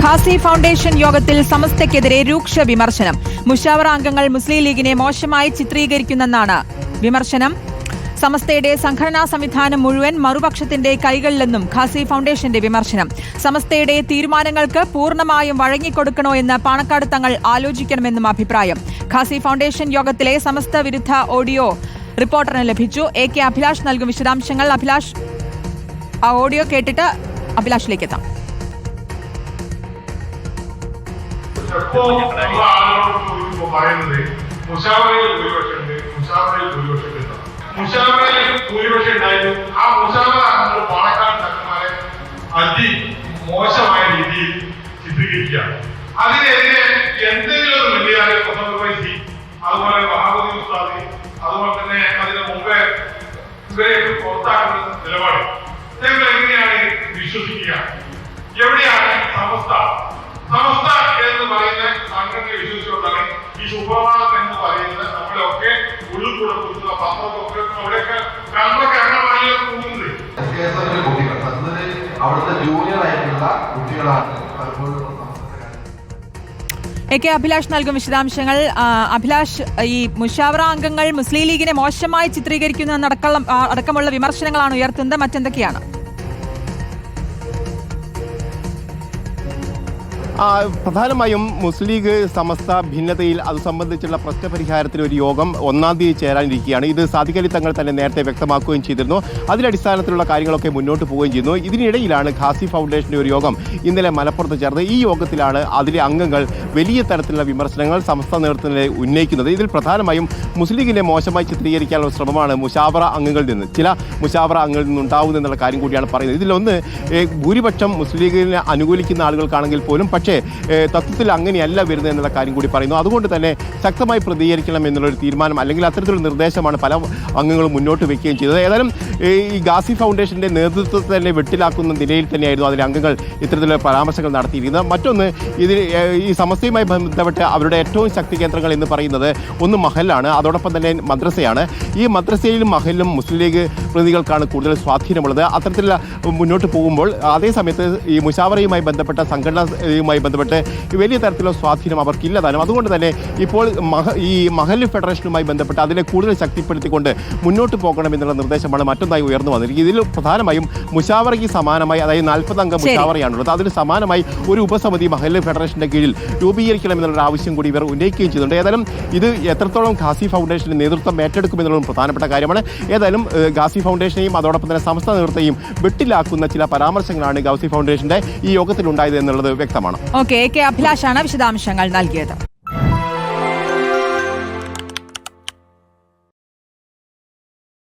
Khasi foundation യോഗത്തിൽ സമസ്തയ്ക്കെതിരെ രൂക്ഷ വിമർശനം. മുഷാവറ അംഗങ്ങൾ മുസ്ലിം ലീഗിനെ മോശമായി ചിത്രീകരിക്കുന്നെന്നാണ് വിമർശനം. സമസ്തയുടെ സംഘടനാ സംവിധാനം മുഴുവൻ മറുപക്ഷത്തിന്റെ കൈകളിലെന്നും ഖാസി ഫൗണ്ടേഷന്റെ വിമർശനം. സമസ്തയുടെ തീരുമാനങ്ങൾക്ക് പൂർണ്ണമായും വഴങ്ങിക്കൊടുക്കണോ എന്ന് പാണക്കാട് തങ്ങൾ ആലോചിക്കണമെന്നും അഭിപ്രായം. ഖാസി ഫൗണ്ടേഷൻ യോഗത്തിലെ സമസ്ത വിരുദ്ധ ഓഡിയോ റിപ്പോർട്ടറിന് ലഭിച്ചു. AK അഭിലാഷ് നൽകും വിശദാംശങ്ങൾ. അഭിലാഷ്, ആ ഓഡിയോ കേട്ടിട്ട് അഭിലാഷിലേക്ക് എത്താം. മുഷാവറയിൽ ഭൂരിപക്ഷം ഉണ്ടായിരുന്നു. ആ മുഷാവറ അംഗങ്ങൾ പാണക്കാട് തങ്ങന്മാരെ മോശമായ രീതിയിൽ ചിത്രീകരിക്കുക. അതിനെതിരെ എന്തെങ്കിലും ഒരു വലിയ കൊസി, അതുപോലെ മഹാബലി ഉസ്താദി, അതുപോലെ തന്നെ അതിന് മുമ്പേ ഇവരെ പുറത്താക്കുന്ന നിലപാട് ഞങ്ങൾ എങ്ങനെയാണ് വിശ്വസിക്കുക? എവിടെയാണ് സമസ്ത എന്ന് പറയുന്ന സംഘടനയെ വിശ്വസിച്ചുകൊണ്ടാണ് ഈ സുപ്രഭാതം എന്ന് പറയുന്നത് നമ്മളൊക്കെ ഉള്ളിൽ കൂടെ കൊടുക്കുന്ന പത്രമൊക്കെ അവിടെയൊക്കെ കണ്ടൊക്കെ അങ്ങനെ പോകുന്നത്. അവിടുത്തെ ജൂനിയർ ആയിട്ടുള്ള കുട്ടികളാണ് പലപ്പോഴും. AK അഭിലാഷ് നൽകും വിശദാംശങ്ങൾ. അഭിലാഷ്, ഈ മുഷാവറ അംഗങ്ങൾ മുസ്ലിം ലീഗിനെ മോശമായി ചിത്രീകരിക്കുന്ന അടക്കമുള്ള വിമർശനങ്ങളാണ് ഉയർത്തുന്നത്. മറ്റെന്തൊക്കെയാണ്? പ്രധാനമായും മുസ്ലിം ലീഗ് സമസ്ത ഭിന്നതയിൽ അത് സംബന്ധിച്ചുള്ള പ്രശ്നപരിഹാരത്തിന് ഒരു യോഗം 1-ാം തീയതി ചേരാനിരിക്കുകയാണ്. ഇത് സാദിഖ് അലി തങ്ങൾ തന്നെ നേരത്തെ വ്യക്തമാക്കുകയും ചെയ്തിരുന്നു. അതിന്റെ അടിസ്ഥാനത്തിലുള്ള കാര്യങ്ങളൊക്കെ മുന്നോട്ട് പോവുകയും ചെയ്യുന്നു. ഇതിനിടയിലാണ് ഖാസി ഫൗണ്ടേഷന്റെ ഒരു യോഗം ഇന്നലെ മലപ്പുറത്ത് ചേർന്നത്. ഈ യോഗത്തിലാണ് അതിലെ അംഗങ്ങൾ വലിയ തരത്തിലുള്ള വിമർശനങ്ങൾ സമസ്ത നേതൃത്വത്തിനെ ഉന്നയിക്കുന്നത്. ഇതിൽ പ്രധാനമായും മുസ്ലിം ലീഗിനെ മോശമായി ചിത്രീകരിക്കാനുള്ള ശ്രമമാണ് മുഷാവറ അംഗങ്ങളിൽ നിന്ന്, ചില മുഷാവറ അംഗങ്ങളിൽ നിന്നുണ്ടാവുന്നെന്നുള്ള കാര്യം കൂടിയാണ് പറയുന്നത്. ഇതിലൊന്ന്, ഭൂരിപക്ഷം മുസ്ലിം ലീഗിനെ അനുകൂലിക്കുന്ന ആളുകൾക്കാണെങ്കിൽ പോലും പക്ഷേ തത്വത്തിൽ അങ്ങനെയല്ല വരുന്നത് എന്നുള്ള കാര്യം കൂടി പറയുന്നു. അതുകൊണ്ട് തന്നെ ശക്തമായി പ്രതികരിക്കണം എന്നുള്ളൊരു തീരുമാനം അല്ലെങ്കിൽ അത്തരത്തിലുള്ള നിർദ്ദേശമാണ് പല അംഗങ്ങളും മുന്നോട്ട് വയ്ക്കുകയും ചെയ്തത്. ഏതായാലും ഈ ഖാസി ഫൗണ്ടേഷന്റെ നേതൃത്വത്തെ തന്നെ വെട്ടിലാക്കുന്ന നിലയിൽ തന്നെയായിരുന്നു അതിലെ അംഗങ്ങൾ ഇത്തരത്തിലുള്ള പരാമർശങ്ങൾ നടത്തിയിരിക്കുന്നത്. മറ്റൊന്ന്, ഇതിൽ ഈ സമസ്തയുമായി ബന്ധപ്പെട്ട് അവരുടെ ഏറ്റവും ശക്തി കേന്ദ്രങ്ങൾ എന്ന് പറയുന്നത് ഒന്ന് മഹലാണ്, അതോടൊപ്പം തന്നെ മദ്രസയാണ്. ഈ മദ്രസയിലും മഹലിലും മുസ്ലിം ലീഗ് പ്രതിനിധികൾക്കാണ് കൂടുതൽ സ്വാധീനമുള്ളത്. അത്തരത്തിലുള്ള മുന്നോട്ട് പോകുമ്പോൾ അതേസമയത്ത് ഈ മുഷാവറയുമായി ബന്ധപ്പെട്ട സംഘടനയുമായി ബന്ധപ്പെട്ട് വലിയ തരത്തിലുള്ള സ്വാധീനം അവർക്കില്ലതാനും. അതുകൊണ്ട് തന്നെ ഇപ്പോൾ ഈ മഹൽ ഫെഡറേഷനുമായി ബന്ധപ്പെട്ട് അതിനെ കൂടുതൽ ശക്തിപ്പെടുത്തിക്കൊണ്ട് മുന്നോട്ട് പോകണമെന്നുള്ള നിർദ്ദേശമാണ് മറ്റൊന്നായി ഉയർന്നു വന്നിരിക്കുന്നത്. ഇതിൽ പ്രധാനമായും മുഷാവറയ്ക്ക് സമാനമായി, അതായത് 40 അംഗ മുഷാവറയാണുള്ളത്, അതിന് സമാനമായി ഒരു ഉപസമിതി മഹൽ ഫെഡറേഷന്റെ കീഴിൽ രൂപീകരിക്കണമെന്നുള്ള ആവശ്യം കൂടി ഇവർ ഉന്നയിക്കുകയും ചെയ്തിട്ടുണ്ട്. ഏതായാലും ഇത് എത്രത്തോളം ഖാസി ഫൗണ്ടേഷന്റെ നേതൃത്വം ഏറ്റെടുക്കുമെന്നുള്ളതും പ്രധാനപ്പെട്ട കാര്യമാണ്. ഏതായാലും ഖാസി ഫൗണ്ടേഷനെയും അതോടൊപ്പം തന്നെ സംസ്ഥാന നേതൃത്വത്തെയും വെട്ടിലാക്കുന്ന ചില പരാമർശങ്ങളാണ് ഖാസി ഫൗണ്ടേഷന്റെ ഈ യോഗത്തിലുണ്ടായത് എന്നുള്ളത് വ്യക്തമാണ്. AK അഭിലാഷാണ് വിശദാംശങ്ങൾ നൽകിയത്.